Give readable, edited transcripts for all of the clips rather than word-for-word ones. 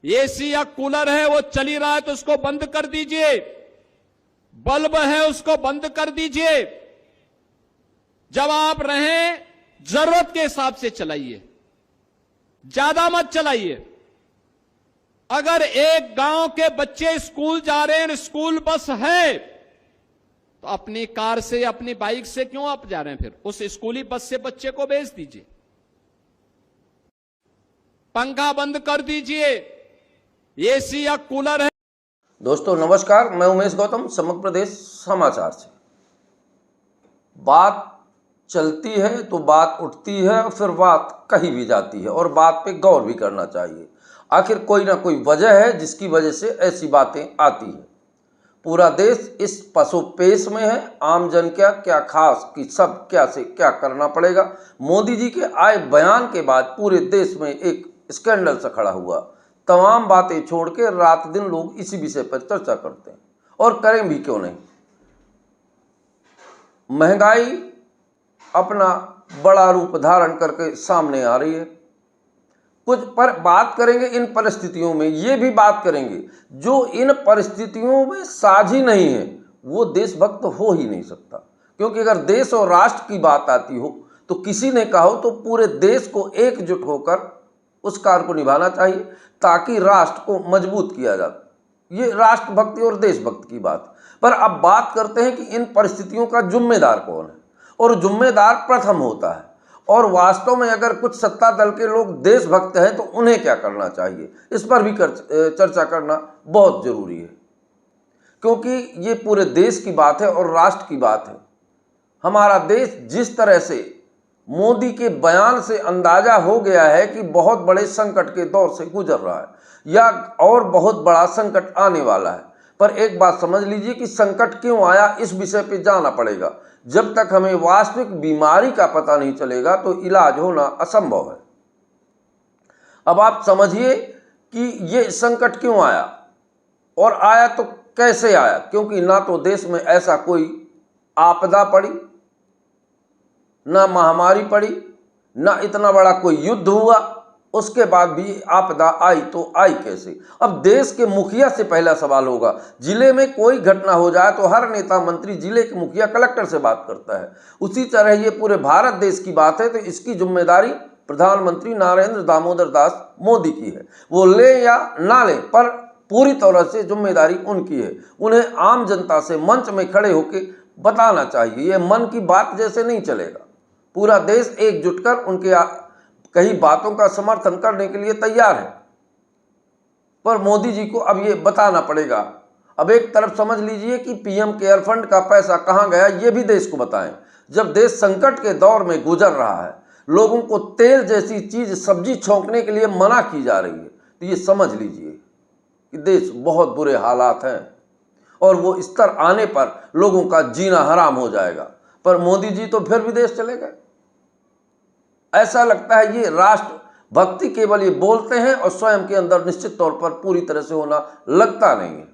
AC या cooler है वो चली रहा है तो उसको बंद कर दीजिए, बल्ब है उसको बंद कर दीजिए। जब आप रहें जरूरत के हिसाब से चलाइए, ज्यादा मत चलाइए। अगर एक गांव के बच्चे स्कूल जा रहे हैं, स्कूल बस है, तो अपनी कार से अपनी बाइक से क्यों आप जा रहे हैं? फिर उस स्कूली बस से बच्चे को भेज दीजिए। पंखा बंद कर दीजिए, एसी या कूलर है। दोस्तों नमस्कार, मैं उमेश गौतम, समग्र प्रदेश समाचार से। बात चलती है तो बात उठती है, फिर बात कही भी जाती है और बात पे गौर भी करना चाहिए। आखिर कोई ना कोई वजह है जिसकी वजह से ऐसी बातें आती हैं। पूरा देश इस पसोपेश में है, आम जन क्या खास कि सब क्या से क्या करना पड़ेगा। मोदी जी के आए बयान के बाद पूरे देश में एक स्कैंडल सा खड़ा हुआ। तमाम बातें छोड़ के रात दिन लोग इसी विषय पर चर्चा करते हैं, और करें भी क्यों नहीं। महंगाई अपना बड़ा रूप धारण करके सामने आ रही है। कुछ पर बात करेंगे इन परिस्थितियों में, ये भी बात करेंगे जो इन परिस्थितियों में साझी नहीं है वो देशभक्त हो ही नहीं सकता। क्योंकि अगर देश और राष्ट्र की बात आती हो तो किसी ने कहा हो तो पूरे देश को एकजुट होकर उस कार्य को निभाना चाहिए ताकि राष्ट्र को मजबूत किया जाए। ये राष्ट्रभक्ति और देशभक्ति की बात। पर अब बात करते हैं कि इन परिस्थितियों का जिम्मेदार कौन है, और जिम्मेदार प्रथम होता है। और वास्तव में अगर कुछ सत्ता दल के लोग देशभक्त हैं तो उन्हें क्या करना चाहिए, इस पर भी चर्चा करना बहुत जरूरी है। क्योंकि ये पूरे देश की बात है और राष्ट्र की बात है। हमारा देश जिस तरह से मोदी के बयान से अंदाजा हो गया है कि बहुत बड़े संकट के दौर से गुजर रहा है या और बहुत बड़ा संकट आने वाला है। पर एक बात समझ लीजिए कि संकट क्यों आया, इस विषय पे जाना पड़ेगा। जब तक हमें वास्तविक बीमारी का पता नहीं चलेगा तो इलाज होना असंभव है। अब आप समझिए कि ये संकट क्यों आया, और आया तो कैसे आया। क्योंकि ना तो देश में ऐसा कोई आपदा पड़ी, ना महामारी पड़ी, ना इतना बड़ा कोई युद्ध हुआ, उसके बाद भी आपदा आई तो आई कैसे। अब देश के मुखिया से पहला सवाल होगा। जिले में कोई घटना हो जाए तो हर नेता मंत्री जिले के मुखिया कलेक्टर से बात करता है। उसी तरह ये पूरे भारत देश की बात है तो इसकी जिम्मेदारी प्रधानमंत्री नरेंद्र दामोदर दास मोदी की है। वो ले या ना ले, पर पूरी तरह से जिम्मेदारी उनकी है। उन्हें आम जनता से मंच में खड़े होकर बताना चाहिए। ये मन की बात जैसे नहीं चलेगा। पूरा देश एकजुट कर उनके कई बातों का समर्थन करने के लिए तैयार है, पर मोदी जी को अब ये बताना पड़ेगा। अब एक तरफ समझ लीजिए कि पीएम केयर फंड का पैसा कहाँ गया, ये भी देश को बताएं। जब देश संकट के दौर में गुजर रहा है, लोगों को तेल जैसी चीज सब्जी छौंकने के लिए मना की जा रही है, तो ये समझ लीजिए कि देश बहुत बुरे हालात हैं और वो स्तर आने पर लोगों का जीना हराम हो जाएगा। पर मोदी जी तो फिर विदेश चले गए। ऐसा लगता है ये राष्ट्र भक्ति केवल ये बोलते हैं और स्वयं के अंदर निश्चित तौर पर पूरी तरह से होना लगता नहीं है।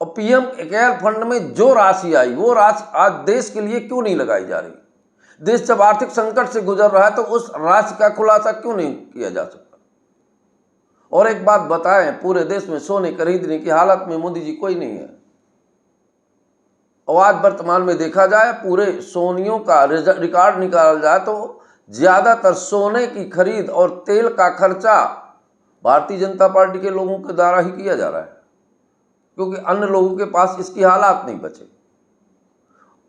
और पीएम केयर फंड में जो राशि आई वो राशि आज देश के लिए क्यों नहीं लगाई जा रही। देश जब आर्थिक संकट से गुजर रहा है तो उस राशि का खुलासा क्यों नहीं किया जा सकता। और एक बात बताएं, पूरे देश में सोने खरीदने की हालत में मोदी जी कोई नहीं है। और आज वर्तमान में देखा जाए पूरे सोनियों का रिकॉर्ड निकाला जाए तो ज्यादातर सोने की खरीद और तेल का खर्चा भारतीय जनता पार्टी के लोगों के द्वारा ही किया जा रहा है, क्योंकि अन्य लोगों के पास इसकी हालात नहीं बचे।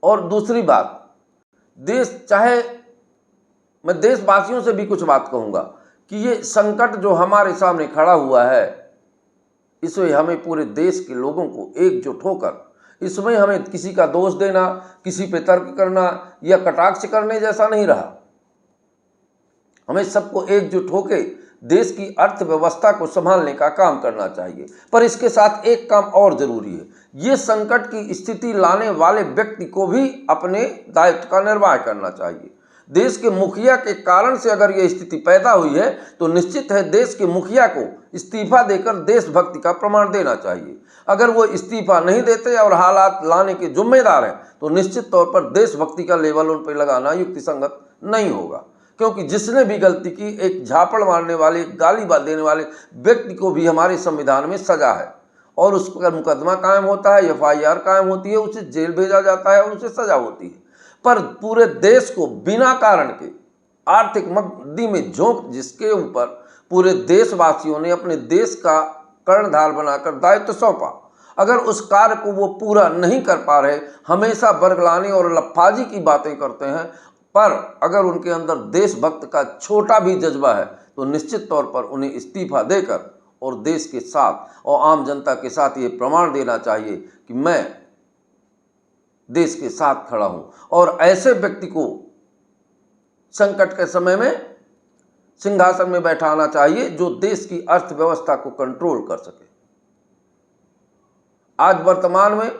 और दूसरी बात, देश चाहे, मैं देशवासियों से भी कुछ बात कहूंगा कि ये संकट जो हमारे सामने खड़ा हुआ है, इसमें हमें पूरे देश के लोगों को एकजुट होकर, इसमें हमें किसी का दोष देना, किसी पे तर्क करना या कटाक्ष करने जैसा नहीं रहा। हमें सबको एकजुट होकर देश की अर्थव्यवस्था को संभालने का काम करना चाहिए। पर इसके साथ एक काम और जरूरी है, ये संकट की स्थिति लाने वाले व्यक्ति को भी अपने दायित्व का निर्वाह करना चाहिए। देश के मुखिया के कारण से अगर यह स्थिति पैदा हुई है तो निश्चित है देश के मुखिया को इस्तीफा देकर देशभक्ति का प्रमाण देना चाहिए। अगर वो इस्तीफा नहीं देते और हालात लाने के जिम्मेदार हैं तो निश्चित तौर पर देशभक्ति का लेवल उन पर लगाना युक्तिसंगत नहीं होगा। क्योंकि जिसने भी गलती की, एक झापड़ मारने वाले, गाली देने वाले व्यक्ति को भी हमारे संविधान में सजा है और उस पर मुकदमा कायम होता है, FIR कायम होती है, उसे जेल भेजा जाता है और उसे सजा होती है। पर पूरे देश को बिना कारण के आर्थिक मंदी में झोंक, जिसके ऊपर पूरे देशवासियों ने अपने देश का कर्णधार बनाकर दायित्व सौंपा, अगर उस कार्य को वो पूरा नहीं कर पा रहे, हमेशा बरगलाने और लफाजी की बातें करते हैं, पर अगर उनके अंदर देशभक्त का छोटा भी जज्बा है तो निश्चित तौर पर उन्हें इस्तीफा देकर और देश के साथ और आम जनता के साथ ये प्रमाण देना चाहिए कि मैं देश के साथ खड़ा हूं। और ऐसे व्यक्ति को संकट के समय में सिंहासन में बैठाना चाहिए जो देश की अर्थव्यवस्था को कंट्रोल कर सके। आज वर्तमान में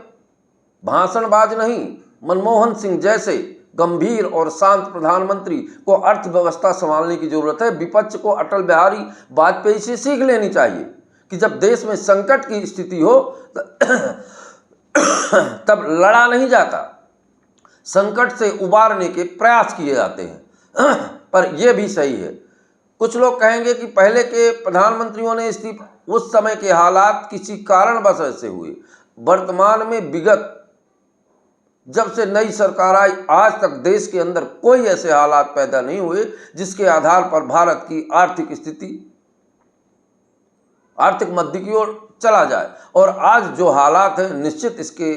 भाषणबाज नहीं, मनमोहन सिंह जैसे गंभीर और शांत प्रधानमंत्री को अर्थव्यवस्था संभालने की जरूरत है। विपक्ष को अटल बिहारी वाजपेयी से सीख लेनी चाहिए कि जब देश में संकट की स्थिति हो तब लड़ा नहीं जाता, संकट से उबारने के प्रयास किए जाते हैं। पर यह भी सही है, कुछ लोग कहेंगे कि पहले के प्रधानमंत्रियों ने इस्तीफा, उस समय के हालात किसी कारणवश ऐसे हुए। वर्तमान में विगत जब से नई सरकार आई आज तक देश के अंदर कोई ऐसे हालात पैदा नहीं हुए जिसके आधार पर भारत की आर्थिक स्थिति आर्थिक मंदी की ओर चला जाए। और आज जो हालात हैं, निश्चित इसके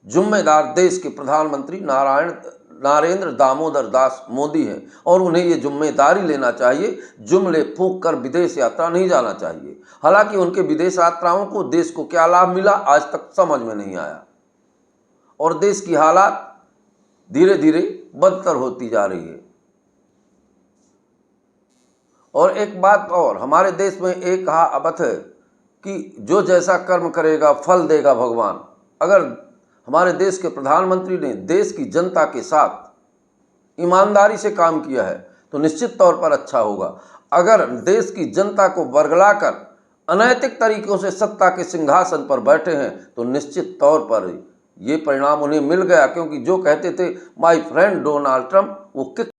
जिम्मेदार देश के प्रधानमंत्री नरेंद्र दामोदर दास मोदी हैं और उन्हें ये जिम्मेदारी लेना चाहिए। जुमले फूंक कर विदेश यात्रा नहीं जाना चाहिए। हालांकि उनके विदेश यात्राओं को देश को क्या लाभ मिला आज तक समझ में नहीं आया और देश की हालात धीरे धीरे बदतर होती जा रही है। और एक बात और, हमारे देश में एक कहावत है कि जो जैसा कर्म करेगा फल देगा भगवान। अगर हमारे देश के प्रधानमंत्री ने देश की जनता के साथ ईमानदारी से काम किया है तो निश्चित तौर पर अच्छा होगा। अगर देश की जनता को बरगलाकर अनैतिक तरीकों से सत्ता के सिंहासन पर बैठे हैं तो निश्चित तौर पर ये परिणाम उन्हें मिल गया, क्योंकि जो कहते थे माय फ्रेंड डोनाल्ड ट्रंप, वो